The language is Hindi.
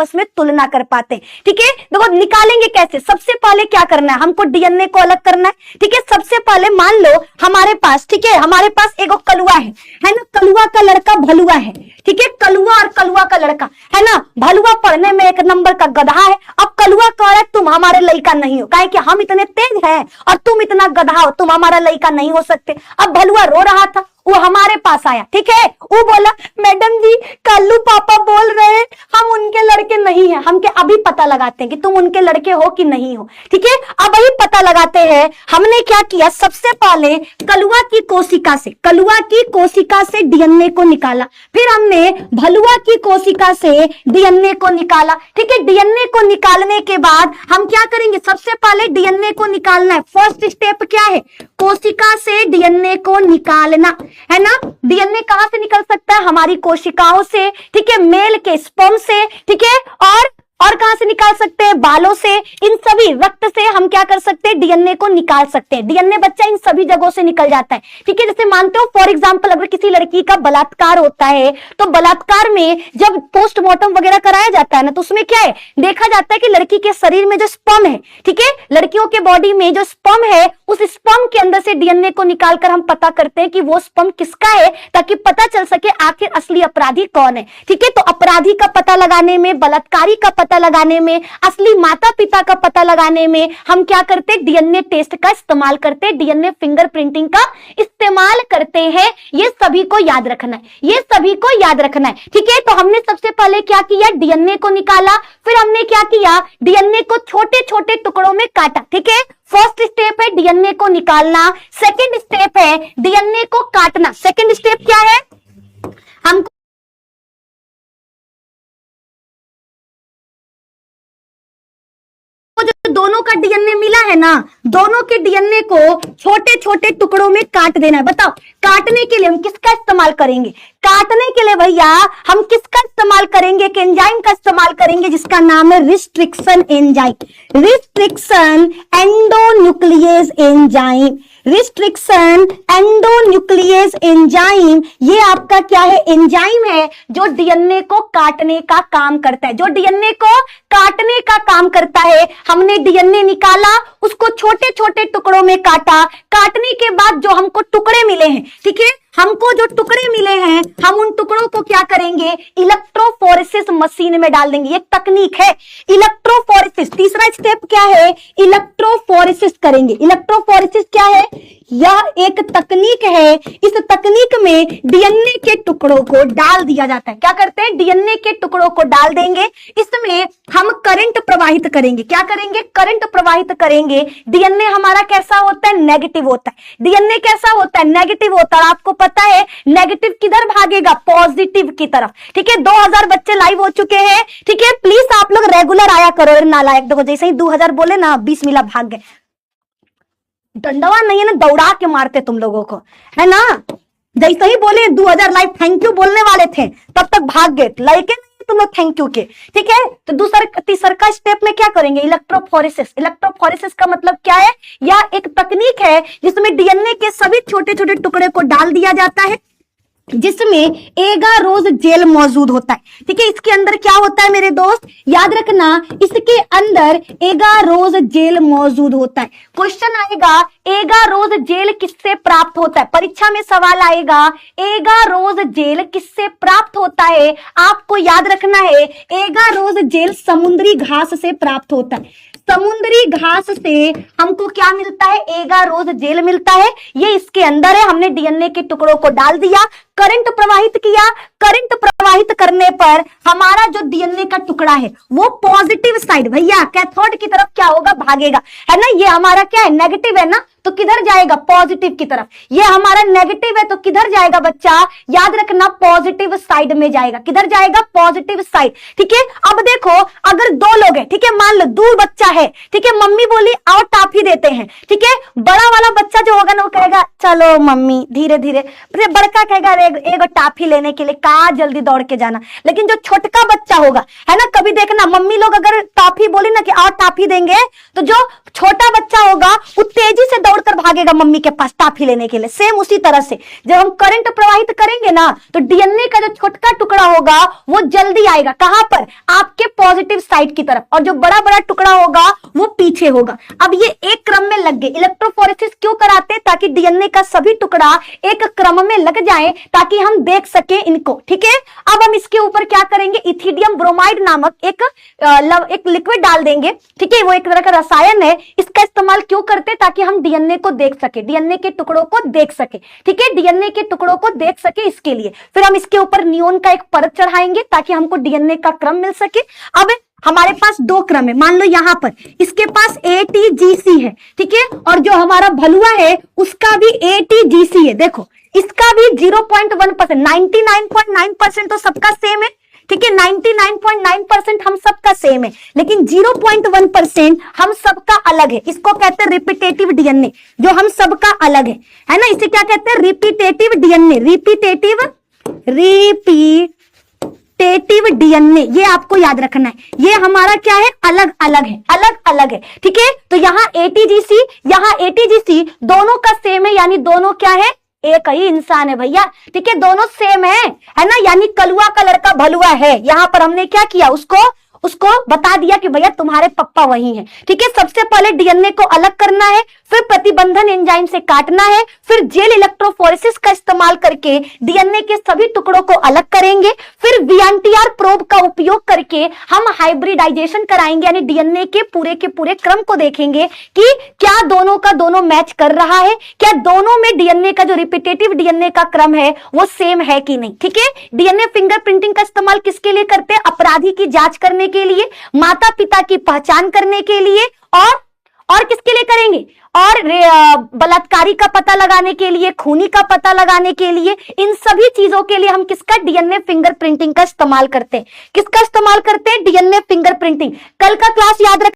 आपस में तुलना कर पाते हैं। ठीक है, देखो निकालेंगे कैसे, सबसे पहले क्या करना है, हमको डीएनए को अलग करना है। ठीक है, सबसे पहले मान लो हमारे पास, ठीक है, हमारे पास एक कलुआ है ना, कलुआ का लड़का भलुआ है। ठीक है, कलुआ और कलुआ का लड़का है ना, भलुआ पढ़ने में 1 नंबर का गधा है। अब कलुआ कह रहा है तुम हमारे लड़का नहीं हो, काहे कि हम इतने तेज हैं और तुम इतना गधा हो, तुम हमारा लड़का नहीं हो सकते। अब भलुआ रो रहा था, वो हमारे पास आया। ठीक है, वो बोला मैडम जी कल्लू पापा बोल रहे हैं हम उनके लड़के नहीं हैं। हम क्या अभी पता लगाते हैं कि तुम उनके लड़के हो कि नहीं हो। ठीक है, अब अभी पता लगाते हैं। हमने क्या किया, सबसे पहले कलुआ की कोशिका से डीएनए को निकाला, फिर हमने भलुआ की कोशिका से डीएनए को निकाला। ठीक है, डीएनए को निकालने के बाद हम क्या करेंगे, सबसे पहले डीएनए को निकालना है। फर्स्ट स्टेप क्या है, कोशिका से डीएनए को निकालना है ना। डीएनए कहां से निकल सकता है, हमारी कोशिकाओं से। ठीक है, मेल के स्पर्म से। ठीक है, और कहां से निकाल सकते हैं, बालों से। इन सभी रक्त से हम क्या कर सकते हैं, डीएनए को निकाल सकते हैं। डीएनए बच्चा इन सभी जगहों से निकल जाता है। ठीक है, जैसे मानते हो फॉर एग्जांपल अगर किसी लड़की का बलात्कार होता है तो बलात्कार में जब पोस्टमार्टम वगैरह कराया जाता है ना, तो उसमें क्या है, देखा जाता है कि लड़की के शरीर में जो स्पर्म है, ठीक है, लड़कियों के बॉडी में जो स्पर्म है, उस स्पर्म के अंदर से डीएनए को निकालकर हम पता करते हैं कि वो स्पर्म किसका है, ताकि पता चल सके आखिर असली अपराधी कौन है। ठीक है, तो अपराधी का पता लगाने में, बलात्कारी का पता लगाने में, असली माता पिता का पता लगाने में हम क्या करते हैं, डीएनए टेस्ट का इस्तेमाल करते हैं, डीएनए फिंगरप्रिंटिंग का इस्तेमाल करते हैं। ये सभी को याद रखना है, ये सभी को याद रखना है। ठीक है, तो हमने सबसे पहले क्या किया, डीएनए को निकाला, फिर हमने क्या किया, डीएनए को छोटे छोटे टुकड़ों में काटा। ठीक है, फर्स्ट स्टेप है डीएनए को निकालना, सेकंड स्टेप है डीएनए को काटना। सेकंड स्टेप क्या है, हमको जो दोनों का डीएनए मिला है ना, दोनों के डीएनए को छोटे छोटे टुकड़ों में काट देना है। बताओ काटने के लिए हम किसका इस्तेमाल करेंगे, काटने के लिए भैया हम किसका इस्तेमाल करेंगे, एक एंजाइम का इस्तेमाल करेंगे जिसका नाम है restriction enzyme, restriction endonuclease enzyme, restriction endonuclease enzyme. ये आपका क्या है, एंजाइम है जो डीएनए को काटने का काम करता है, जो डीएनए को काटने का काम करता है। हमने डीएनए निकाला, उसको छोटे छोटे टुकड़ों में काटा, काटने के बाद जो हमको टुकड़े मिले हैं, ठीक है, हमको जो टुकड़े मिले हैं हम उन टुकड़ों को क्या करेंगे, इलेक्ट्रोफोरेसिस मशीन में डाल देंगे। ये तकनीक है इलेक्ट्रोफोरेसिस। तीसरा स्टेप क्या है, इलेक्ट्रोफोरेसिस करेंगे। इलेक्ट्रोफोरेसिस क्या है, यह एक तकनीक है, इस तकनीक में डीएनए के टुकड़ों को डाल दिया जाता है। क्या करते हैं, डीएनए के टुकड़ों को डाल देंगे, इसमें हम करंट प्रवाहित करेंगे। क्या करेंगे, करंट प्रवाहित करेंगे। डीएनए हमारा कैसा होता है, नेगेटिव होता है। डीएनए कैसा होता है, नेगेटिव होता है। आपको पता है नेगेटिव किधर भागेगा, पॉजिटिव की तरफ। ठीक है, 2000 बच्चे लाइव हो चुके हैं। ठीक है, प्लीज आप लोग रेगुलर आया करो। नालायक देखो, जैसे ही 2000 बोले ना 20 मिला भाग गए। डंडवा नहीं है ना, दौड़ा के मारते तुम लोगों को, है ना। जैसे ही बोले 2000 लाइव थैंक यू बोलने वाले थे तब तक भाग गए, लाइक तुम लोग थैंक यू के। ठीक है, तो तीसरा स्टेप में क्या करेंगे, इलेक्ट्रोफोरेसिस। इलेक्ट्रोफोरेसिस का मतलब क्या है, यह एक तकनीक है जिसमें डीएनए के सभी छोटे छोटे टुकड़े को डाल दिया जाता है, जिसमें एगारोज जेल मौजूद होता है। ठीक है, इसके अंदर क्या होता है मेरे दोस्त, याद रखना, इसके अंदर एगारोज जेल मौजूद होता है। क्वेश्चन आएगा एगारोज जेल किससे प्राप्त होता है, परीक्षा में सवाल आएगा एगारोज जेल किससे प्राप्त होता है। आपको याद रखना है एगारोज जेल समुद्री घास से प्राप्त होता है। समुद्री घास से हमको क्या मिलता है, एगारोज जेल मिलता है। ये इसके अंदर है, हमने डीएनए के टुकड़ों को डाल दिया, करंट प्रवाहित किया, करंट प्रवाहित करने पर हमारा जो डीएनए का टुकड़ा है वो पॉजिटिव साइड भैया कैथोड की तरफ क्या होगा, भागेगा, है ना। ये हमारा क्या है, नेगेटिव है ना, तो किधर जाएगा, पॉजिटिव की तरफ। ये हमारा नेगेटिव है तो किधर जाएगा बच्चा, याद रखना पॉजिटिव साइड में जाएगा। किधर जाएगा, पॉजिटिव साइड। ठीक है, अब देखो अगर 2 लोग हैं, ठीक है, मान लो 2 बच्चा है, ठीक है, मम्मी बोली आओ टाफी देते हैं। ठीक है, बड़ा वाला बच्चा जो होगा ना वो कहेगा चलो मम्मी धीरे धीरे, बड़का कहेगा एक टाफी लेने के लिए कहा जल्दी दौड़ के जाना। लेकिन जो छोटका बच्चा होगा, है ना, कभी देखा देखना, मम्मी लोग अगर टॉफी बोली ना कि और टॉफी देंगे, तो जो छोटा बच्चा होगा वो तेजी से दौड़कर भागेगा मम्मी के पास टॉफी लेने के लिए। सेम उसी तरह से जब हम करंट प्रवाहित करेंगे ना, तो डीएनए का जो छोटा टुकड़ा होगा वो जल्दी आएगा, कहां पर, आपके पॉजिटिव साइड की तरफ, और जो बड़ा बड़ा टुकड़ा होगा वो पीछे होगा। अब ये एक क्रम में लग गए। इलेक्ट्रोफोरेसिस क्यों कराते हैं? ताकि डीएनए का सभी टुकड़ा एक क्रम में लग जाए, ताकि हम देख सके इनको। ठीक है, अब हम इसके ऊपर क्या करेंगे, इथिडियम ब्रोमाइड नामक एक लिक्विड डाल देंगे। ठीक है, वो एक तरह का रसायन है। इसका इस्तेमाल क्यों करते हैं? ताकि हम डीएनए को देख सके, डीएनए के टुकड़ों को देख सके। ठीक है, डीएनए के टुकड़ों को देख सके, इसके लिए फिर हम इसके ऊपर नियोन का एक परत चढ़ाएंगे ताकि हमको डीएनए का क्रम मिल सके। अब हमारे पास दो क्रम है, मान लो यहां पर इसके पास ATGC है। ठीक है, और जो हमारा भलुआ है उसका भी ATGC है। देखो इसका भी 0.1%, 99.9% तो सबका सेम है। ठीक है, 99.9% हम सबका सेम है, लेकिन 0.1% हम सबका अलग है। इसको कहते हैं रिपीटेटिव डीएनए, जो हम सबका अलग है ना। इसे क्या कहते हैं? Repetitive DNA, repetitive DNA. ये आपको याद रखना है, ये हमारा क्या है, अलग अलग है, अलग अलग है। ठीक है, तो यहाँ ATGC, यहाँ ATGC दोनों का सेम है, यानी दोनों क्या है, एक ही इंसान है भैया। ठीक है, दोनों सेम है ना, यानी कलुआ का लड़का भलुआ है। यहां पर हमने क्या किया, उसको बता दिया कि भैया तुम्हारे पप्पा वही हैं। ठीक है, सबसे पहले डीएनए को अलग करना है, फिर प्रतिबंधन एंजाइम से काटना है, फिर जेल इलेक्ट्रोफोरेसिस का इस्तेमाल करके डीएनए के सभी टुकड़ों को अलग करेंगे, फिर VNTR प्रोब का उपयोग करके हम हाइब्रिडाइजेशन कराएंगे, यानी डीएनए के पूरे क्रम को देखेंगे कि क्या दोनों का दोनों मैच कर रहा है, क्या दोनों में डीएनए का जो रिपीटेटिव डीएनए का क्रम है वो सेम है कि नहीं। ठीक है, डीएनए फिंगरप्रिंटिंग का इस्तेमाल किसके लिए करते हैं? अपराधी की जांच करने के लिए, माता पिता की पहचान करने के लिए, और किसके लिए करेंगे, और बलात्कारी का पता लगाने के लिए, खूनी का पता लगाने के लिए। इन सभी चीजों के लिए हम किसका, डीएनए फिंगरप्रिंटिंग का इस्तेमाल करते हैं। किसका इस्तेमाल करते हैं? DNA fingerprinting. कल का क्लास याद रख